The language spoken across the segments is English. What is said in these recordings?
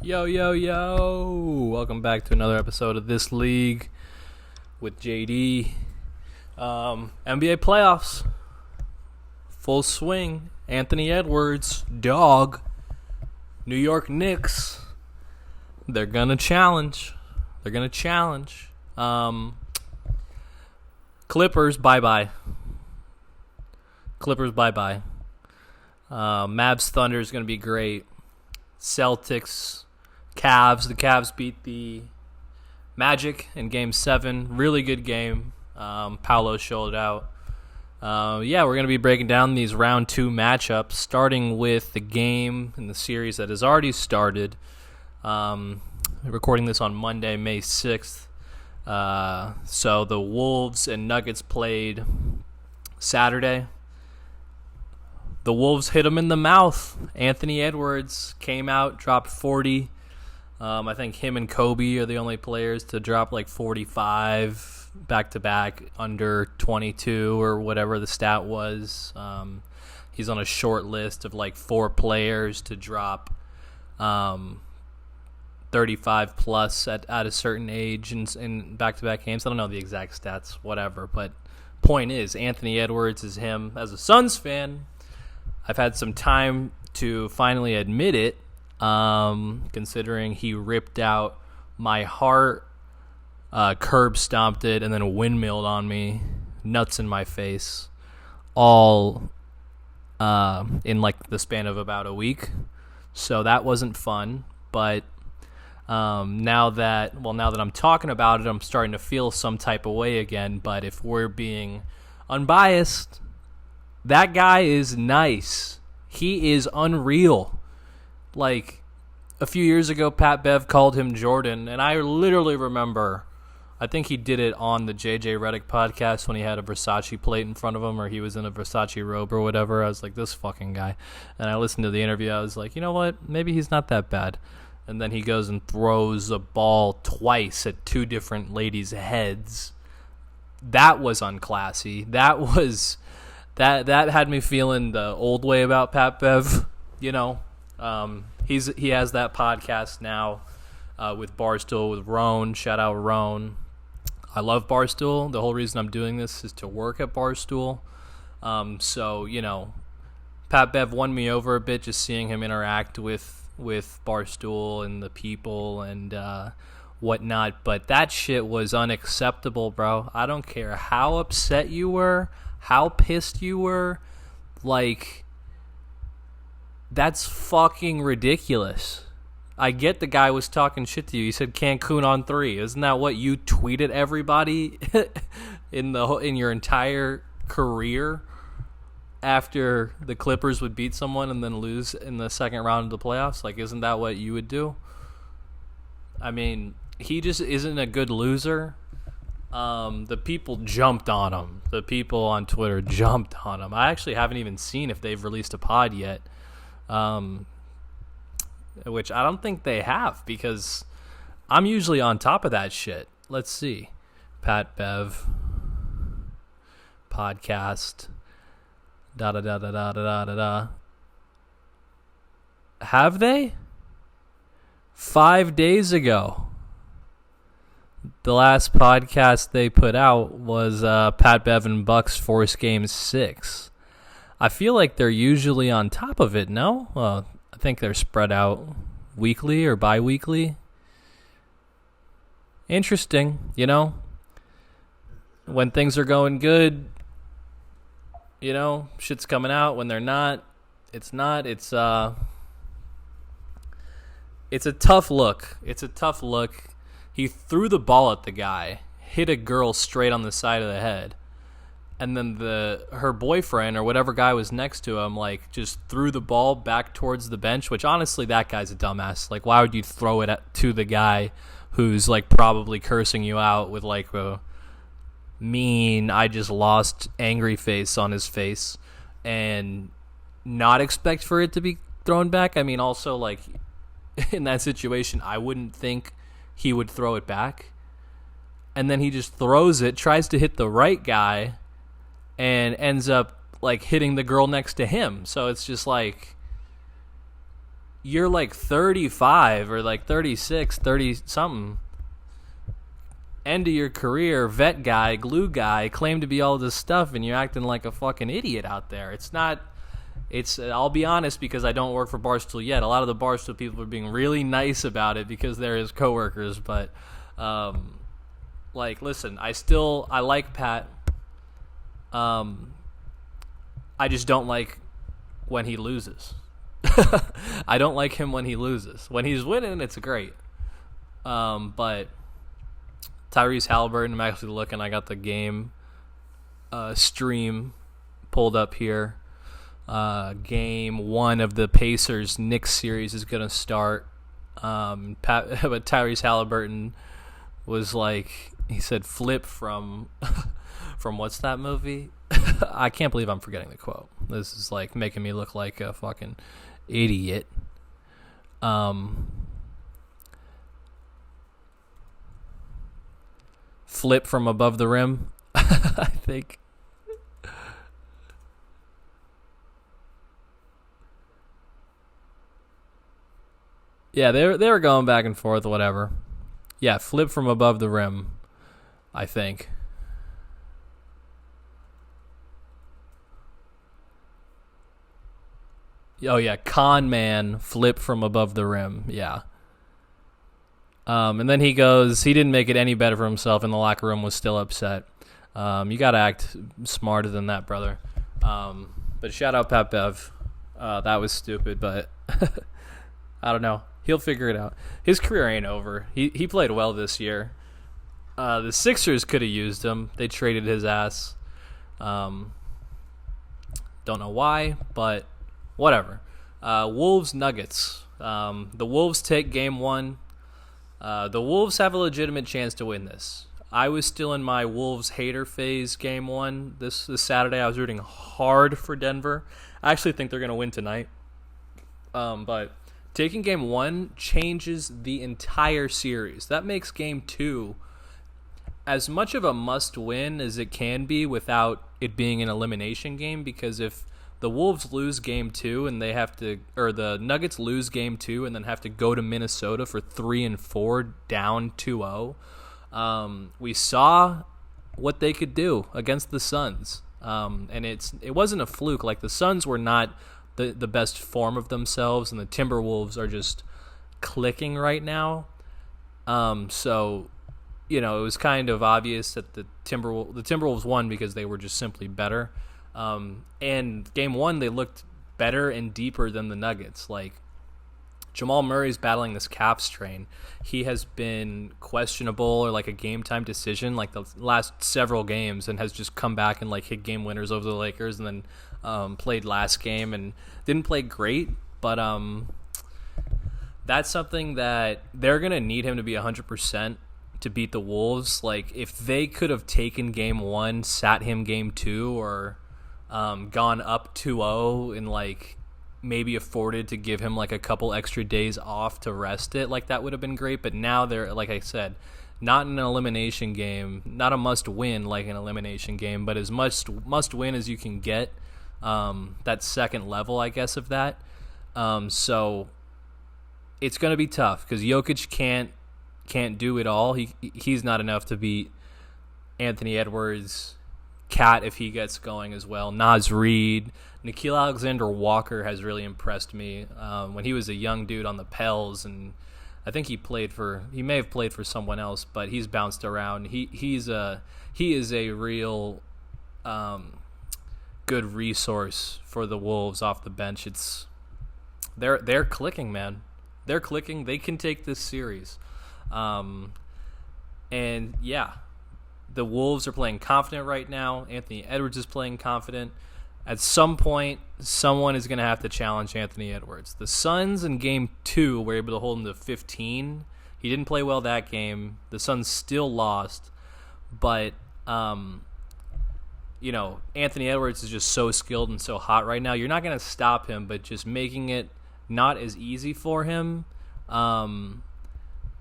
Yo, yo, yo. Welcome back to another episode of This League with JD. NBA playoffs. Full swing. Anthony Edwards. Dog. New York Knicks. They're going to challenge. Clippers, bye-bye. Mavs Thunder is going to be great. Celtics, Cavs. The Cavs beat the Magic in Game 7. Really good game. Paolo showed out. We're going to be breaking down these round 2 matchups, starting with the game in the series that has already started. Recording this on Monday, May 6th. So the Wolves and Nuggets played Saturday. The Wolves hit him in the mouth. Anthony Edwards came out, dropped 40. I think him and Kobe are the only players to drop like 45 back-to-back under 22 or whatever the stat was. He's on a short list of like 4 players to drop 35 plus at a certain age in back-to-back games. I don't know the exact stats, whatever. But point is, Anthony Edwards is him. As a Suns fan, I've had some time to finally admit it, considering he ripped out my heart, curb stomped it, and then windmilled on me, nuts in my face, all in like the span of about a week. So that wasn't fun, but now that I'm talking about it, I'm starting to feel some type of way again. But if we're being unbiased, that guy is nice. He is unreal. Like, a few years ago, Pat Bev called him Jordan, and I literally remember, I think he did it on the JJ Redick podcast when he had a Versace plate in front of him, or he was in a Versace robe or whatever. I was like, this fucking guy. And I listened to the interview. I was like, you know what? Maybe he's not that bad. And then he goes and throws a ball twice at 2 different ladies' heads. That was unclassy. That had me feeling the old way about Pat Bev, you know. He has that podcast now with Barstool with Roan. Shout out Roan. I love Barstool. The whole reason I'm doing this is to work at Barstool. So, you know, Pat Bev won me over a bit just seeing him interact with Barstool and the people and whatnot. But that shit was unacceptable, bro. I don't care how upset you were, how pissed you were, like, that's fucking ridiculous. I get the guy was talking shit to you. He said Cancun on 3. Isn't that what you tweeted everybody in your entire career after the Clippers would beat someone and then lose in the second round of the playoffs? Like, isn't that what you would do? I mean, he just isn't a good loser. The people jumped on him. The people on Twitter jumped on him. I actually haven't even seen if they've released a pod yet, which I don't think they have because I'm usually on top of that shit. Let's see. Pat Bev podcast. Da-da-da-da-da-da-da-da. Have they? 5 days ago. The last podcast they put out was Pat Bev and Bucks Force Game 6. I feel like they're usually on top of it, no? I think they're spread out weekly or bi-weekly. Interesting, you know? When things are going good, you know, shit's coming out. When they're not, it's not. It's a tough look. He threw the ball at the guy, hit a girl straight on the side of the head, and then her boyfriend or whatever guy was next to him, like, just threw the ball back towards the bench, which honestly, that guy's a dumbass. Like, why would you throw it to the guy who's, like, probably cursing you out with, like, a mean, I just lost angry face on his face and not expect for it to be thrown back? I mean, also, like, in that situation, I wouldn't think he would throw it back. And then he just throws it, tries to hit the right guy, and ends up, like, hitting the girl next to him. So it's just like, you're like 35 or like 36, 30 something. End of your career, vet guy, glue guy, claim to be all this stuff, and you're acting like a fucking idiot out there. It's not. It's. I'll be honest, because I don't work for Barstool yet. A lot of the Barstool people are being really nice about it because they're his coworkers. But, like, listen, I like Pat. I just don't like when he loses. I don't like him when he loses. When he's winning, it's great. But Tyrese Halliburton, I'm actually looking. I got the game stream pulled up here. Game 1 of the Pacers Knicks series is going to start. But Tyrese Halliburton was like, he said, flip from from what's that movie? I can't believe I'm forgetting the quote. This is like making me look like a fucking idiot. Flip from above the rim, I think. Yeah, they were going back and forth, whatever. Yeah, flip from above the rim, I think. Oh yeah, con man, flip from above the rim. Yeah. And then he goes, he didn't make it any better for himself, and the locker room was still upset. You got to act smarter than that, brother. But shout out Pat Bev. That was stupid, but I don't know. He'll figure it out. His career ain't over. He played well this year. The Sixers could have used him. They traded his ass. Don't know why, but whatever. Wolves Nuggets. The Wolves take game 1. The Wolves have a legitimate chance to win this. I was still in my Wolves hater phase game 1 this Saturday. I was rooting hard for Denver. I actually think they're going to win tonight. But taking game 1 changes the entire series. That makes game 2 as much of a must-win as it can be without it being an elimination game, because if the Wolves lose game 2 and they have to, or the Nuggets lose game 2 and then have to go to Minnesota for 3 and 4 down 2-0. We saw what they could do against the Suns. And it wasn't a fluke. Like, the Suns were not the best form of themselves, and the Timberwolves are just clicking right now. So, it was kind of obvious that the Timberwolves won because they were just simply better. And game 1, they looked better and deeper than the Nuggets. Like, Jamal Murray's battling this calf strain. He has been questionable or like a game time decision like the last several games, and has just come back and like hit game winners over the Lakers, and then played last game and didn't play great, but that's something that they're going to need him to be 100% to beat the Wolves. Like, if they could have taken game 1, sat him game 2, or gone up 2-0 and like maybe afforded to give him like a couple extra days off to rest it, like that would have been great. But now they're, like I said, not an elimination game, not a must win like an elimination game, but as much must win as you can get. That second level, I guess, of that. So it's going to be tough because Jokic can't do it all. He's not enough to beat Anthony Edwards, Cat if he gets going as well, Naz Reid. Nickeil Alexander-Walker has really impressed me when he was a young dude on the Pels, and I think he may have played for someone else, but he's bounced around. He is a real good resource for the Wolves off the bench. They're clicking, man. They're clicking. They can take this series. And yeah, the Wolves are playing confident right now. Anthony Edwards is playing confident. At some point, someone is going to have to challenge Anthony Edwards. The Suns in Game 2 were able to hold him to 15. He didn't play well that game. The Suns still lost. But, Anthony Edwards is just so skilled and so hot right now. You're not going to stop him, but just making it not as easy for him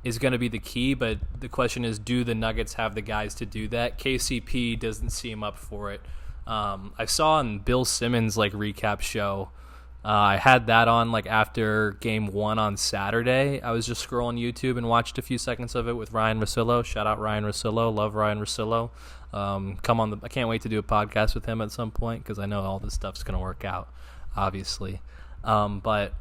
is going to be the key. But the question is, do the Nuggets have the guys to do that? KCP doesn't seem up for it. I saw on Bill Simmons' recap show I had that on like after game 1 on Saturday. I was just scrolling YouTube and watched a few seconds of it with Ryan Russillo. Shout out Ryan Russillo. Love Ryan Russillo. I can't wait to do a podcast with him at some point because I know all this stuff's going to work out, obviously. But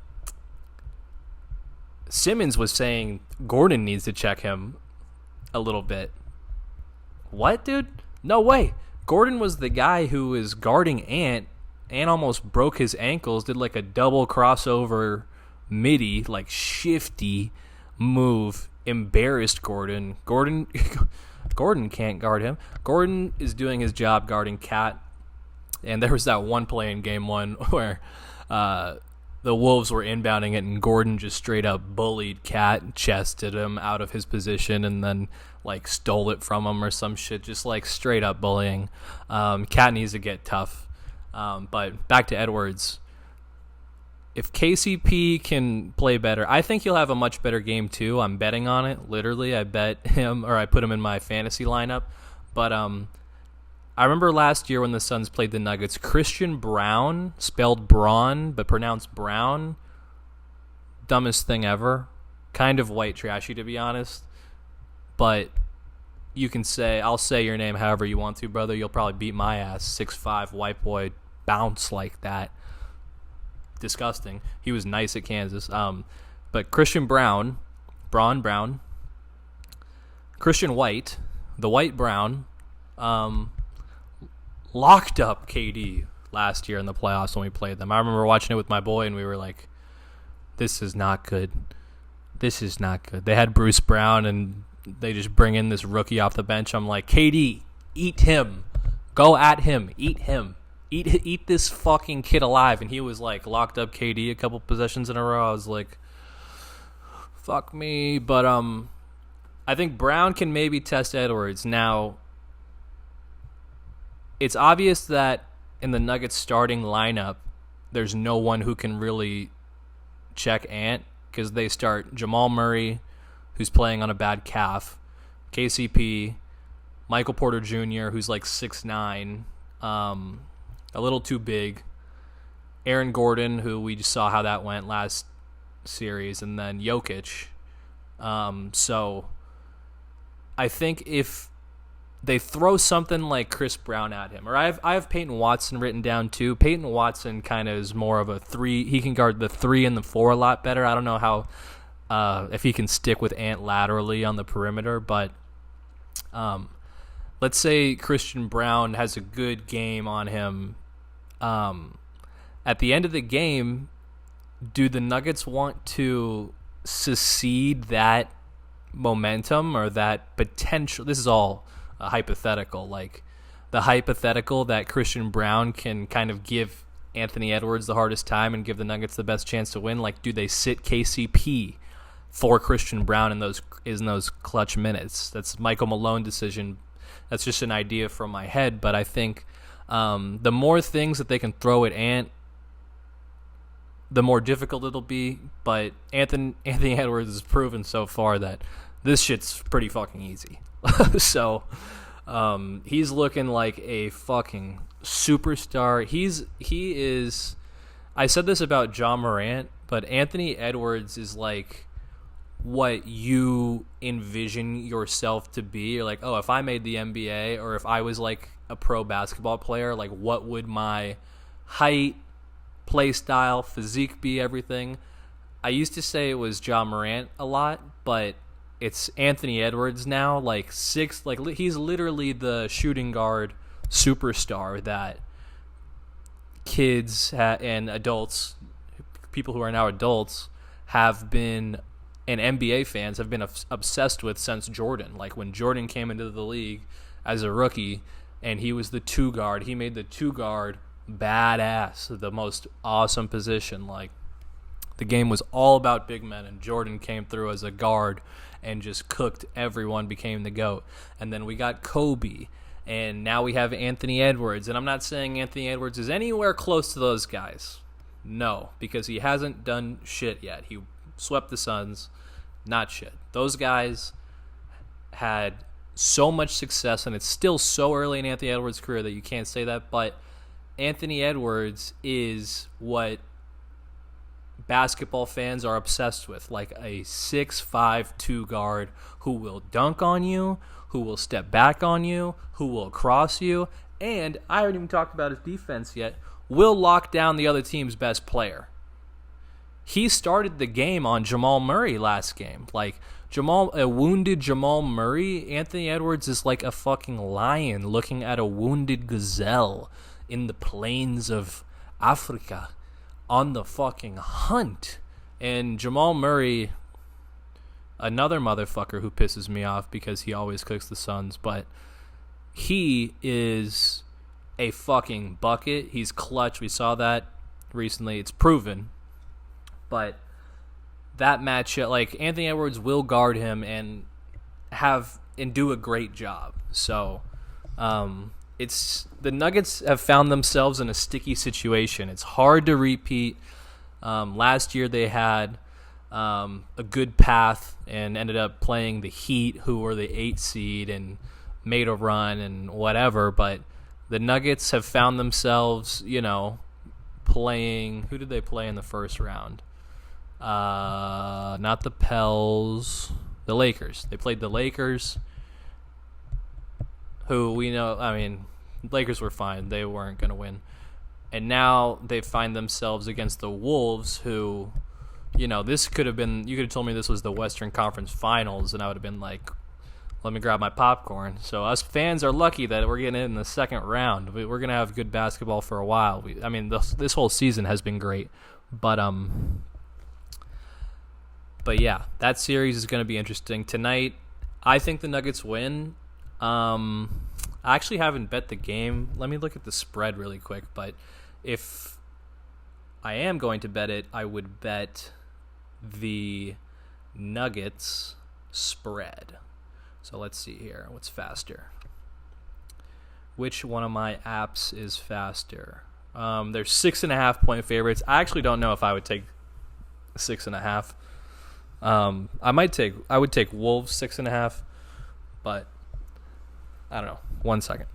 Simmons was saying Gordon needs to check him a little bit. What, dude? No way. Gordon was the guy who was guarding Ant. Ant almost broke his ankles, did like a double crossover midi, like shifty move, embarrassed Gordon. Gordon can't guard him. Gordon is doing his job guarding Cat. And there was that one play in game 1 where the Wolves were inbounding it, and Gordon just straight up bullied Cat, chested him out of his position, and then like stole it from him or some shit. Just like straight up bullying. Cat needs to get tough. But back to Edwards. If KCP can play better, I think he'll have a much better game too. I'm betting on it. Literally, I bet him, or I put him in my fantasy lineup. But I remember last year when the Suns played the Nuggets, Christian Brown, spelled Braun but pronounced Brown, dumbest thing ever. Kind of white trashy, to be honest. But you can say, I'll say your name however you want to, brother. You'll probably beat my ass. 6'5", white boy, bounce like that. Disgusting. He was nice at Kansas. But Christian Brown, Christian White, the White Brown, locked up KD last year in the playoffs when we played them. I remember watching it with my boy, and we were like, this is not good. This is not good. They had Bruce Brown, and they just bring in this rookie off the bench. I'm like, KD, eat him. Go at him. Eat him. Eat this fucking kid alive. And he was like locked up KD a couple possessions in a row. I was like, fuck me. But I think Brown can maybe test Edwards. Now, it's obvious that in the Nuggets starting lineup, there's no one who can really check Ant because they start Jamal Murray, who's playing on a bad calf, KCP, Michael Porter Jr., who's like 6'9", a little too big, Aaron Gordon, who we just saw how that went last series, and then Jokic. So I think if they throw something like Chris Brown at him, or I have Peyton Watson written down too. Peyton Watson kind of is more of a 3. He can guard the 3 and the 4 a lot better. I don't know how if he can stick with Ant laterally on the perimeter, but let's say Christian Brown has a good game on him. At the end of the game, do the Nuggets want to secede that momentum or that potential? This is all hypothetical. Like the hypothetical that Christian Brown can kind of give Anthony Edwards the hardest time and give the Nuggets the best chance to win. Like, do they sit KCP for Christian Brown in those clutch minutes? That's Michael Malone decision. That's just an idea from my head, but I think the more things that they can throw at Ant, the more difficult it'll be. But Anthony Edwards has proven so far that this shit's pretty fucking easy. So he's looking like a fucking superstar. He is. I said this about John Morant, but Anthony Edwards is like what you envision yourself to be. You're like, oh, if I made the NBA, or if I was like a pro basketball player, like what would my height, play style, physique be, everything. I used to say it was John Morant a lot, but it's Anthony Edwards now. Like he's literally the shooting guard superstar that kids and adults, people who are now adults, have been, and NBA fans have been obsessed with since Jordan. Like when Jordan came into the league as a rookie and he was the 2 guard, he made the 2 guard badass, the most awesome position. Like the game was all about big men, and Jordan came through as a guard and just cooked everyone, became the GOAT. And then we got Kobe, and now we have Anthony Edwards. And I'm not saying Anthony Edwards is anywhere close to those guys. No, because he hasn't done shit yet. He swept the Suns. Not shit. Those guys had so much success, and it's still so early in Anthony Edwards' career that you can't say that, but Anthony Edwards is what basketball fans are obsessed with, like a 6'5" guard who will dunk on you, who will step back on you, who will cross you, and I haven't even talked about his defense yet, will lock down the other team's best player. He started the game on Jamal Murray last game. Like, a wounded Jamal Murray, Anthony Edwards is like a fucking lion looking at a wounded gazelle in the plains of Africa on the fucking hunt. And Jamal Murray, another motherfucker who pisses me off because he always cooks the Suns, but he is a fucking bucket. He's clutch. We saw that recently. It's proven. But that matchup, like, Anthony Edwards will guard him and do a great job. So, it's the Nuggets have found themselves in a sticky situation. It's hard to repeat. Last year they had a good path and ended up playing the Heat, who were the 8 seed, and made a run and whatever. But the Nuggets have found themselves, playing. Who did they play in the first round? Not the Pels, the Lakers. They played the Lakers, who we know, Lakers were fine. They weren't going to win. And now they find themselves against the Wolves, who, this could have been, you could have told me this was the Western Conference Finals, and I would have been like, let me grab my popcorn. So us fans are lucky that we're getting in the second round. We're going to have good basketball for a while. This whole season has been great. But yeah, that series is going to be interesting. Tonight, I think the Nuggets win. I actually haven't bet the game. Let me look at the spread really quick. But if I am going to bet it, I would bet the Nuggets spread. So let's see here. What's faster? Which one of my apps is faster? They're 6.5 point favorites. I actually don't know if I would take 6.5. I would take Wolves 6.5, but I don't know. 1 second.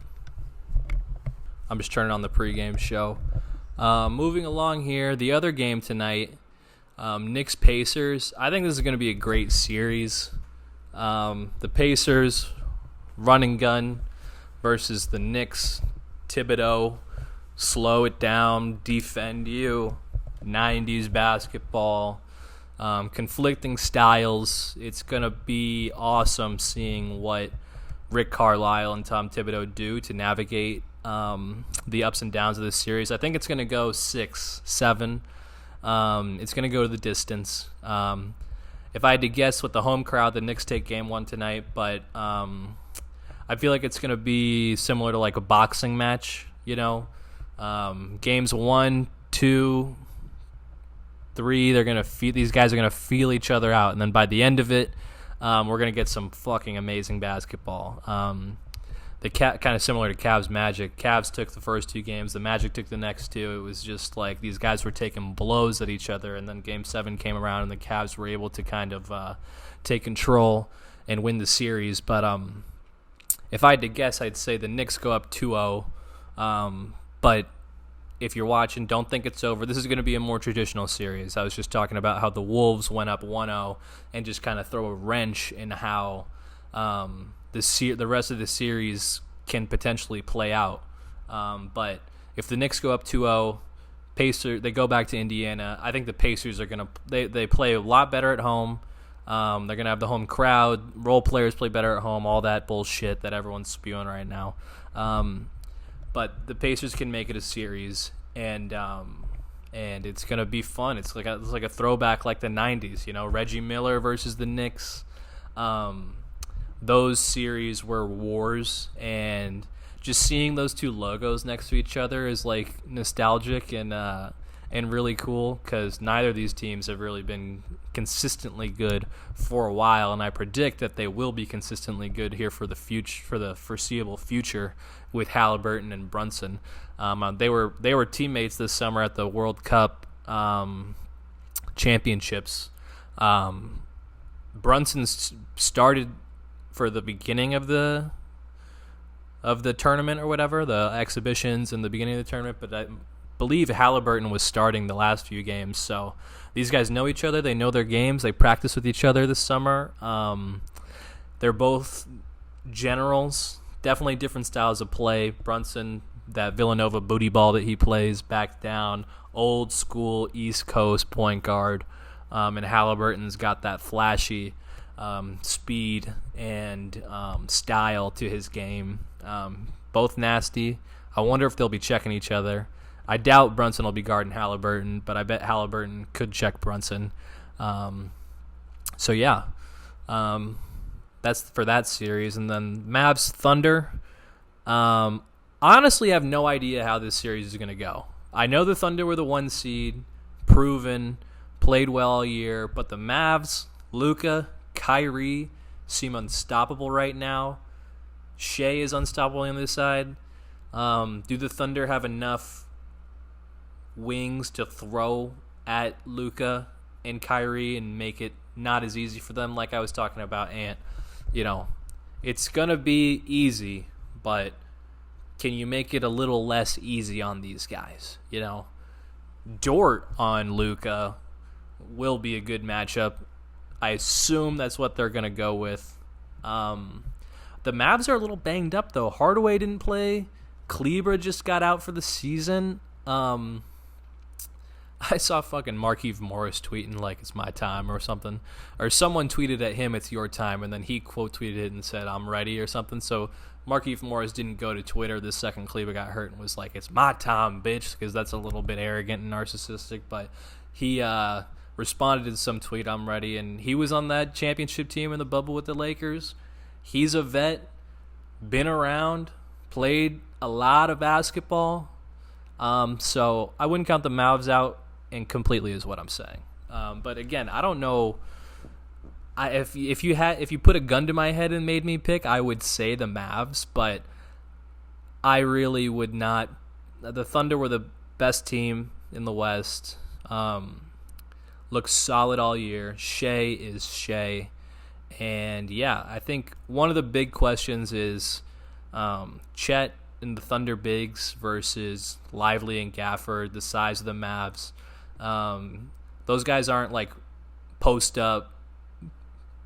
I'm just turning on the pregame show. Moving along here, the other game tonight, Knicks Pacers. I think this is going to be a great series. The Pacers, run and gun, versus the Knicks, Thibodeau, slow it down, defend you, 90s basketball. Conflicting styles. It's going to be awesome seeing what Rick Carlisle and Tom Thibodeau do to navigate the ups and downs of this series. I think it's going to go 6-7. It's going to go to the distance. If I had to guess with the home crowd, the Knicks take game 1 tonight, but I feel like it's going to be similar to like a boxing match, games 1, 2, 3, these guys are gonna feel each other out, and then by the end of it, we're gonna get some fucking amazing basketball. Kind of similar to Cavs Magic. Cavs took the first 2 games, the Magic took the next 2. It was just like these guys were taking blows at each other, and then Game 7 came around, and the Cavs were able to kind of take control and win the series. But if I had to guess, I'd say the Knicks go up 2-0. But if you're watching, don't think it's over. This is going to be a more traditional series. I was just talking about how the Wolves went up 1-0 and just kind of throw a wrench in how the rest of the series can potentially play out. But if the Knicks go up 2-0, they go back to Indiana. I think the Pacers are going to they play a lot better at home. They're going to have the home crowd. Role players play better at home. All that bullshit that everyone's spewing right now. But the Pacers can make it a series, and it's gonna be fun. It's like a throwback, like the '90s. Reggie Miller versus the Knicks. Those series were wars, and just seeing those 2 logos next to each other is like nostalgic and really cool, because neither of these teams have really been consistently good for a while, and I predict that they will be consistently good here for the foreseeable future with Halliburton and Brunson. They were teammates this summer at the World Cup championships. Brunson started for the beginning of the tournament or whatever, the exhibitions and the beginning of the tournament, but believe Halliburton was starting the last few games. So these guys know each other. They know their games. They practice with each other this summer. They're both generals. Definitely different styles of play. Brunson, that Villanova booty ball that he plays back down, old school East Coast point guard. And Halliburton's got that flashy speed and style to his game. Both nasty. I wonder if they'll be checking each other. I doubt Brunson will be guarding Halliburton, but I bet Halliburton could check Brunson. So yeah, that's for that series. And then Mavs Thunder. Honestly, I have no idea how this series is going to go. I know the Thunder were the 1 seed, proven, played well all year, but the Mavs, Luka, Kyrie seem unstoppable right now. Shea is unstoppable on the other side. Do the Thunder have enough wings to throw at Luka and Kyrie and make it not as easy for them? Like I was talking about, Ant, it's going to be easy, but can you make it a little less easy on these guys? Dort on Luka will be a good matchup. I assume that's what they're going to go with. The Mavs are a little banged up, though. Hardaway didn't play. Kleber just got out for the season. I saw fucking Markieff Morris tweeting like it's my time or something. Or someone tweeted at him, it's your time, and then he quote tweeted it and said, I'm ready or something. So Markieff Morris didn't go to Twitter the second Kleber got hurt and was like, it's my time, bitch, because that's a little bit arrogant and narcissistic. But he responded to some tweet, I'm ready, and he was on that championship team in the bubble with the Lakers. He's a vet, been around, played a lot of basketball. So I wouldn't count the Mavs out and completely is what I'm saying. But again, I don't know. If you put a gun to my head and made me pick, I would say the Mavs, but I really would not. The Thunder were the best team in the West. Looks solid all year. Shea is Shea. And yeah, I think one of the big questions is Chet and the Thunder bigs versus Lively and Gafford, the size of the Mavs. Those guys aren't like post up,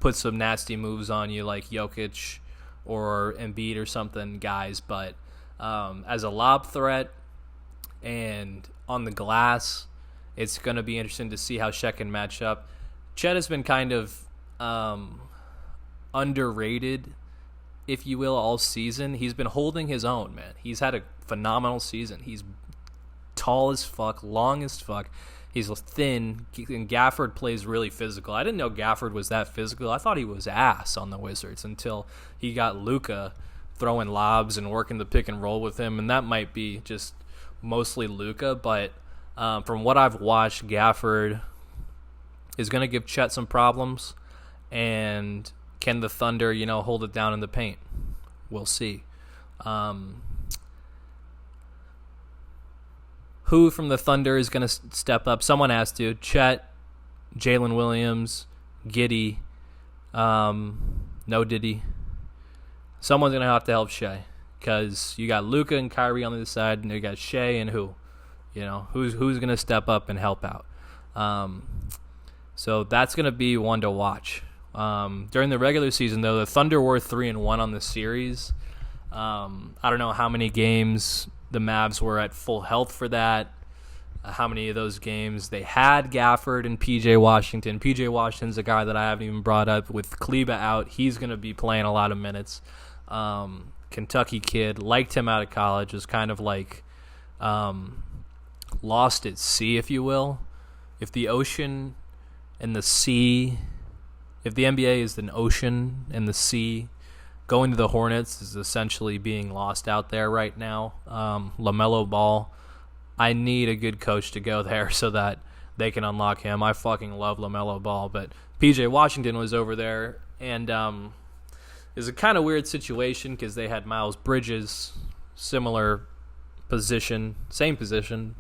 put some nasty moves on you like Jokic or Embiid or something guys, but as a lob threat and on the glass, it's going to be interesting to see how Shaq can match up. Chet has been kind of underrated, if you will, all season. He's been holding his own, man. He's had a phenomenal season. He's tall as fuck, long as fuck. He's thin, and Gafford plays really physical. I didn't know Gafford was that physical. I thought he was ass on the Wizards until he got Luka throwing lobs and working the pick and roll with him, and that might be just mostly Luka, but from what I've watched, Gafford is going to give Chet some problems, and can the Thunder, hold it down in the paint? We'll see. Who from the Thunder is going to step up? Someone has to. Chet, Jalen Williams, Giddey, no Diddy. Someone's going to have to help Shea because you got Luka and Kyrie on the other side, and you got Shea and who? Who's going to step up and help out? So that's going to be one to watch. During the regular season, though, the Thunder were 3-1 on the series. I don't know how many games the Mavs were at full health for that. How many of those games they had Gafford and P.J. Washington. P.J. Washington's a guy that I haven't even brought up. With Kleber out, he's going to be playing a lot of minutes. Kentucky kid, liked him out of college, was kind of like lost at sea, if you will. If the ocean and the sea, if the NBA is an ocean and the sea, going to the Hornets is essentially being lost out there right now. LaMelo Ball, I need a good coach to go there so that they can unlock him. I fucking love LaMelo Ball, but P.J. Washington was over there, and it's a kind of weird situation because they had Miles Bridges, similar position, same position,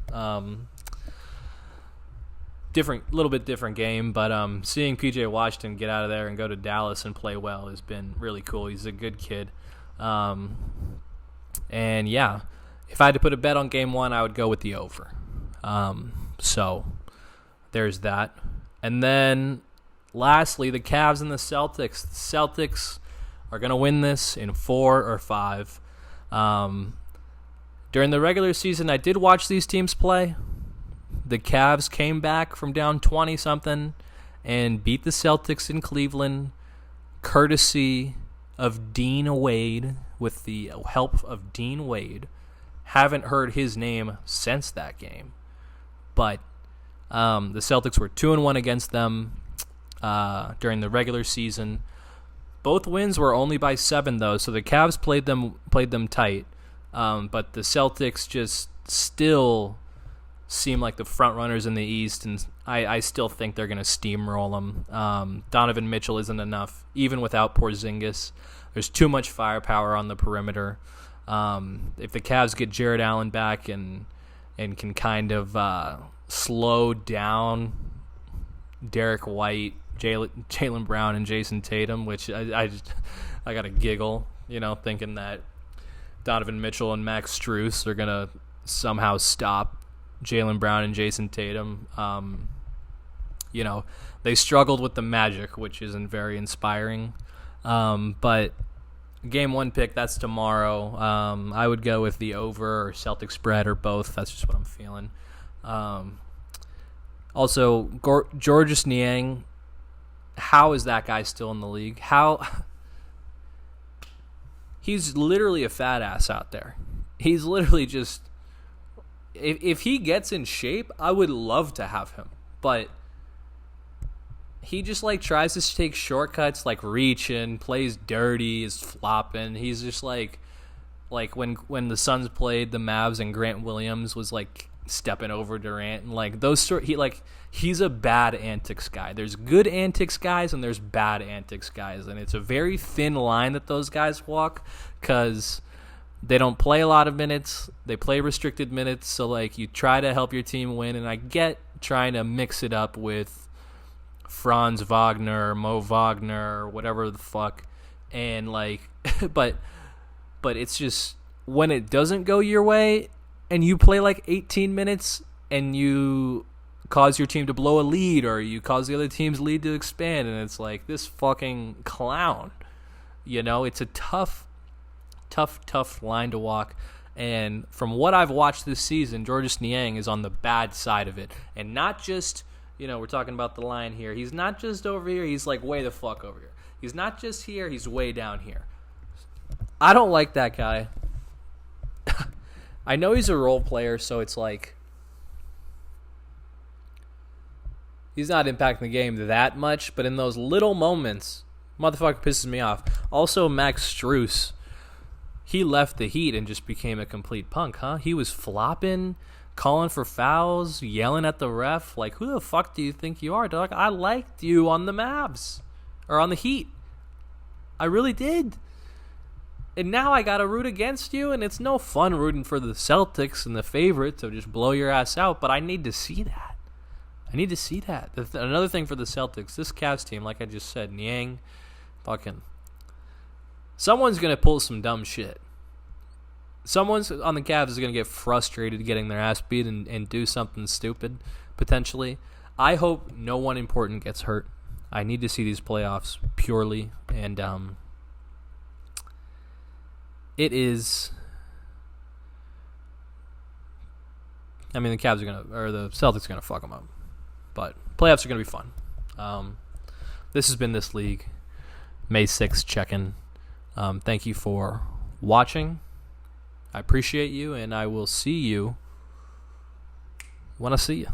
little bit different game, but seeing P.J. Washington get out of there and go to Dallas and play well has been really cool. He's a good kid. And yeah, if I had to put a bet on game one, I would go with the over. So there's that. And then lastly, the Cavs and the Celtics. The Celtics are going to win this in 4 or 5. During the regular season, I did watch these teams play. The Cavs came back from down 20-something and beat the Celtics in Cleveland, courtesy of Dean Wade, with the help of Dean Wade. Haven't heard his name since that game. But the Celtics were 2-1 against them during the regular season. Both wins were only by 7, though, so the Cavs played them tight. But the Celtics just still seem like the front runners in the East, and I still think they're going to steamroll them. Donovan Mitchell isn't enough, even without Porzingis. There's too much firepower on the perimeter. If the Cavs get Jared Allen back and can kind of slow down Derek White, Jaylen Brown, and Jason Tatum, which I got to giggle, thinking that Donovan Mitchell and Max Strus are going to somehow stop Jaylen Brown and Jason Tatum. They struggled with the Magic, which isn't very inspiring. But game 1 pick, that's tomorrow. I would go with the over or Celtic spread or both. That's just what I'm feeling. Also, Georges Niang, how is that guy still in the league? He's literally a fat ass out there. He's literally just... If he gets in shape, I would love to have him. But he just tries to take shortcuts, reaching, plays dirty, is flopping. He's just like when the Suns played the Mavs and Grant Williams was stepping over Durant and he's a bad antics guy. There's good antics guys and there's bad antics guys, and it's a very thin line that those guys walk because they don't play a lot of minutes. They play restricted minutes, so you try to help your team win, and I get trying to mix it up with Franz Wagner, Mo Wagner, whatever the fuck, and but it's just when it doesn't go your way and you play 18 minutes and you cause your team to blow a lead or you cause the other team's lead to expand, and it's this fucking clown. It's a tough line to walk. And from what I've watched this season, Georges Niang is on the bad side of it. And not just, we're talking about the line here. He's not just over here. He's way the fuck over here. He's not just here. He's way down here. I don't like that guy. I know he's a role player, so it's he's not impacting the game that much, but in those little moments, motherfucker pisses me off. Also, Max Strus, he left the Heat and just became a complete punk, huh? He was flopping, calling for fouls, yelling at the ref. Who the fuck do you think you are, dog? I liked you on the Mavs, or on the Heat. I really did. And now I got to root against you, and it's no fun rooting for the Celtics and the favorite to just blow your ass out, but I need to see that. Another thing for the Celtics, this Cavs team, like I just said, Niang, someone's going to pull some dumb shit. Someone's on the Cavs is going to get frustrated getting their ass beat and do something stupid, potentially. I hope no one important gets hurt. I need to see these playoffs purely, and it is... the Cavs the Celtics are going to fuck them up. But playoffs are going to be fun. This has been This League. May 6th check-in. Thank you for watching. I appreciate you, and I will see you when I see you.